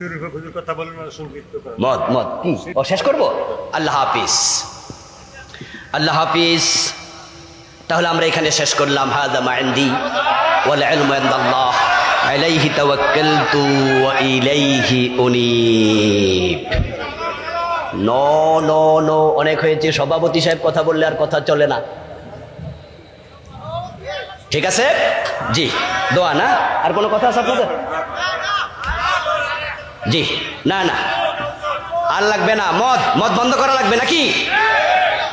কথা বলেন না, সংক্ষিপ্ত করেন। মত মত কি ও শেষ করব? আল্লাহ হাফিজ, আল্লাহ হাফিজ। তাহলে আমরা এখানে শেষ করলাম। হাযা মা ইনদি ওয়াল ইলমু ইনদাল্লাহ আলাইহি তাওয়াক্কালতু ওয়া ইলাইহি উনীব। নো নো নো, অনেক হয়েছে। সভাপতি সাহেব কথা বললে আর কথা চলে না। ঠিক আছে জি, দোয়া না? আর কোনো কথা আছে আপনাদের? জি না না আর লাগবে না। মদ মদ বন্ধ করা লাগবে নাকি?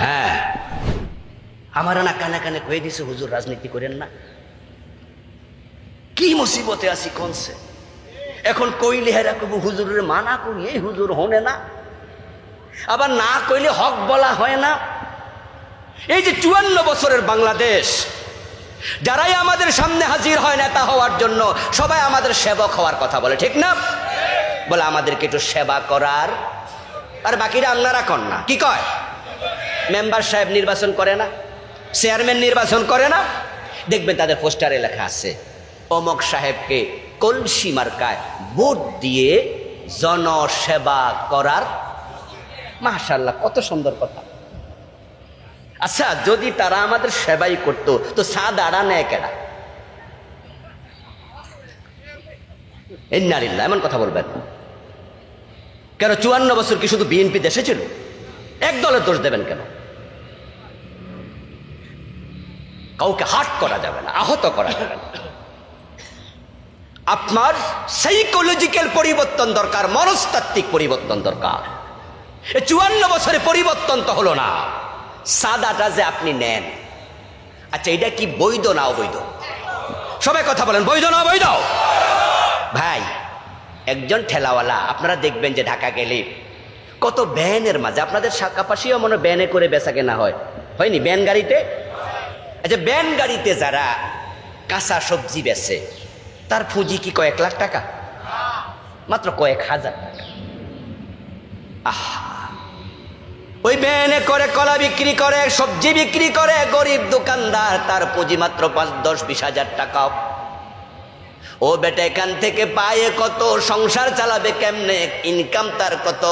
হ্যাঁ, আমার না কানে কানে কয়ে দিছে হুজুর রাজনীতি করেন না। কি মুসিবতে আছি কোনছে। এখন কইলে হেরা কবু হুজুরের মানা করি, এই হুজুর হনে না। আবার না কইলে হক বলা হয় না। এই যে 54 বছরের বাংলাদেশ, যারাই আমাদের সামনে হাজির হয় নেতা হওয়ার জন্য, সবাই আমাদের সেবক হওয়ার কথা বলে, ঠিক না? বলে আমাদেরকে একটু সেবা করার। আর বাকিরা আল্লাহরা কর না, কি কয়? মেম্বার সাহেব নির্বাচন করে না, চেয়ারম্যান নির্বাচন করে না, দেখবেন তাদের পোস্টারে লেখা আছে অমক সাহেবকে কলসি মার্কায় ভোট দিয়ে জনসেবা করার। মাশাআল্লাহ, কত সুন্দর কথা। আচ্ছা, যদি তারা আমাদের সেবাই করতো তো সাদারা নেয় কেডা? ইন্নালিল্লাহ, এমন কথা বলবেন কেন? 54 বছর কি শুধু বিএনপি দেশে ছিল? এক দলের দোষ দেবেন কেন? কাউকে হার্ট করা যাবে না, আহত করা যাবে না। আপনার সাইকোলজিক্যাল পরিবর্তন দরকার, মনস্তাত্ত্বিক পরিবর্তন দরকার। 54 বছরে পরিবর্তন তো হলো না। সাদাটা যে আপনি নেন, আচ্ছা এটা কি বৈধ না অবৈধ? সবাই কথা বলেন, বৈধ না অবৈধ? ভাই, একজন ঠেলাওয়ালা আপনারা দেখবেন যে ঢাকা গেলে কত ভ্যানের মাঝে, আপনাদের কাপাসিও মনে ভ্যানে করে বেচা কেনা হয়নি? ভ্যান গাড়িতে। আচ্ছা, ভ্যান গাড়িতে যারা কাঁচা সবজি বেচে, তার পুঁজি কি কয়েক লাখ টাকা? মাত্র কয়েক হাজার টাকা। আহা, ওই ভ্যানে করে কলা বিক্রি করে, সবজি বিক্রি করে গরিব দোকানদার, তার পুঁজি মাত্র 5, 10, 20 হাজার টাকা। ও বেটা এখান থেকে পায়ে কত, সংসার চালাবে কেমনে, ইনকাম তার কত?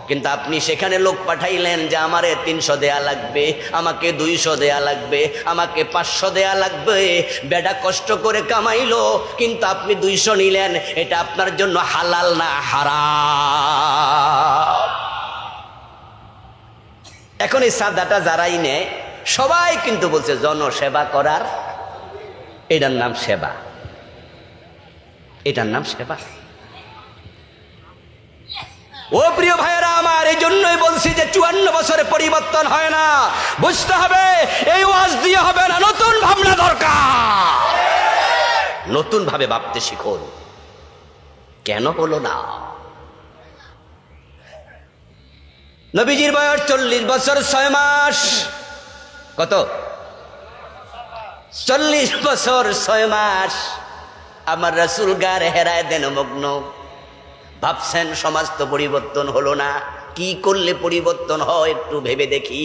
কিন্তু আপনি সেখানে লোক পাঠাইলেন যে আমারে 300 দেয়া লাগবে, আমাকে 200 দেয়া লাগবে, আমাকে 500 দেয়া লাগবে। বেটা কষ্ট করে কামাইলো, কিন্তু আপনি 200 নিলেন। এটা আপনার জন্য হালাল না হারাম? এখন এই সাদাটা যারাই নেয়, সবাই কিন্তু বলছে জনসেবা করার। এটার নাম সেবা, এটার নাম সেবা। ও প্রিয় ভাইয়েরা আমার, এই জন্যই বলছি যে 54 বছরে পরিবর্তন হয় না। বুঝতে হবে এই ওয়াজ দিয়ে হবে না, নতুন ভাবনা দরকার। নতুন ভাবে ভাবতে শিখুন। কেন হলো না? নবীজির বয়স 40 বছর 6 মাস। কত? 40 বছর 6 মাস। আমার রাসূল গারে হেরায় দেন মগ্ন। ভাবছেন সমাজ তো পরিবর্তন হলো না, কি করলে পরিবর্তন হয় একটু ভেবে দেখি।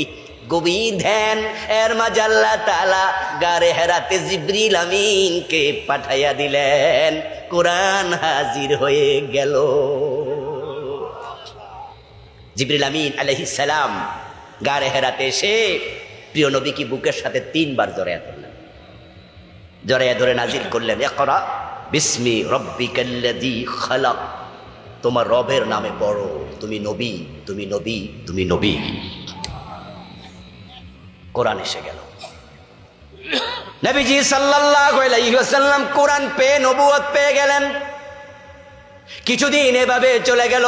গভীর ধ্যান, এর মাঝে আল্লাহ তাআলা গারে হেরাতে জিবরিল আমিনকে পাঠাইয়া দিলেন। কোরআন হাজির হয়ে গেল। জিবরিল আমিন আলাইহিস সালাম গারে হেরাতে এসে প্রিয় নবীকে বুকের সাথে 3 বার জড়াইয়া ধরলেন। জড়াইয়া ধরে নাজিল করলেন, ইকরা বিসমি রাব্বিকাল্লাযী খালাক। তোমার রবের নামে পড়ো, তুমি নবী, তুমি নবী, তুমি নবী। কোরআন এসে গেল। নবীজি সাল্লাল্লাহু আলাইহি ওয়াসাল্লাম কোরআন পেয়ে নবুয়ত পেয়ে গেলেন। কিছুদিন এভাবে চলে গেল।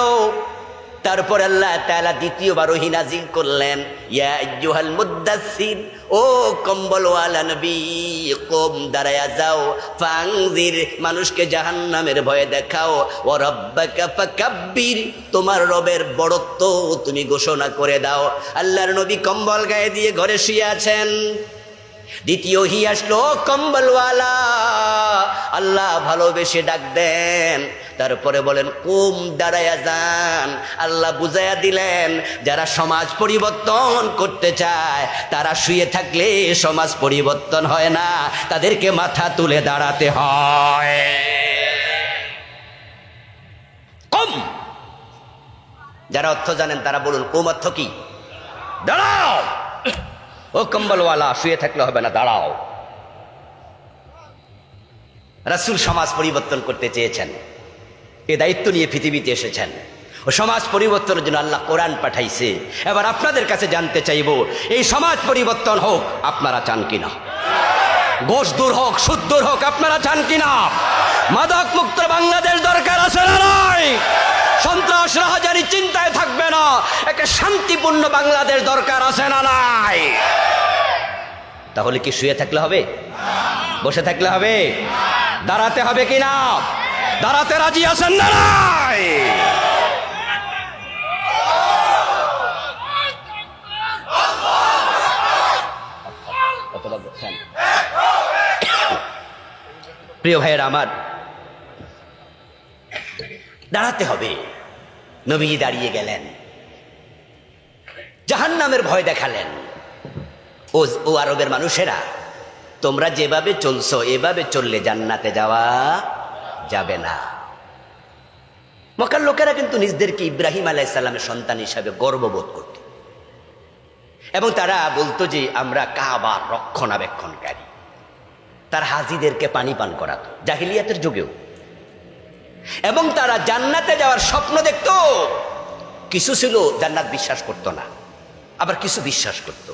তারপর আল্লাহ তাআলা দ্বিতীয়বার ওহী নাজিল করলেন, ইয়া আইয়ুহাল মুদ্দাসসির, ও কম্বলওয়ালা নবী, কুম, দাঁড়ায়া যাও, ফাংজির, মানুষকে জাহান্নামের ভয়ে দেখাও, ওয়া রাব্বাকা ফাকাব্বির, তোমার রবের বড়ত্ব তুমি ঘোষণা করে দাও। আল্লাহর নবী কম্বল গায়ে দিয়ে ঘরে শুয়ে আছেন। দ্বিতীয় ওহী আসলো, কম্বলওয়ালা, আল্লাহ ভালোবেসে ডাক দেন। তারপরে বলেন কুম, দাঁড়ায়া যান। আল্লাহ বুঝাইয়া দিলেন, যারা সমাজ পরিবর্তন করতে চায় তারা শুয়ে থাকলে সমাজ পরিবর্তন হয় না, তাদেরকে মাথা তুলে দাঁড়াতে হয়। কুম। যারা অর্থ জানেন তারা বলুন কুম অর্থ কি? দাঁড়াও। ও কম্বলওয়ালা, শুয়ে থাকলে হবে না, দাঁড়াও। রাসূল সমাজ পরিবর্তন করতে চেয়েছেন, এ দায়িত্ব নিয়ে পৃথিবীতে এসেছেন। ও সমাজ পরিবর্তনের জন্য আল্লাহ কোরআন পাঠাইছে। এবার আপনাদের কাছে জানতে চাইব, এই সমাজ পরিবর্তন হোক আপনারা চান কিনা? ঘোষ দূর হোক, সুদ দূর হোক, আপনারা চান কিনা? মাদক মুক্ত বাংলাদেশ দরকার আছে না নাই? সন্ত্রাস রাহাজানি চিন্তায় থাকবে না, একটা শান্তিপূর্ণ বাংলাদেশ দরকার আছে না নাই? তাহলে কি শুয়ে থাকলে হবে? বসে থাকলে হবে? দাঁড়াতে হবে কিনা? দাঁড়াতে রাজি আছেন না নাই? প্রিয় ভাইয়ের আমার, দাঁড়াতে হবে। নবীজি দাঁড়িয়ে গেলেন, জাহান্নামের ভয় দেখালেন। ও আরবের মানুষেরা, তোমরা যেভাবে চলছো এভাবে চললে জান্নাতে যাওয়া যাবে না। মক্কার লোকেরা কিন্তু নিজেদেরকে ইব্রাহিম আলাইহিস সালামের সন্তান হিসাবে গর্ববোধ করত এবং তারা বলতো যে আমরা কাবার রক্ষণাবেক্ষণকারী। তার হাজিদেরকে পানি পান করাতো জাহিলিয়াতের যুগেও, এবং তারা জান্নাতে যাওয়ার স্বপ্ন দেখতো। কিছু ছিল জান্নাত বিশ্বাস করতো না, আবার কিছু বিশ্বাস করতো।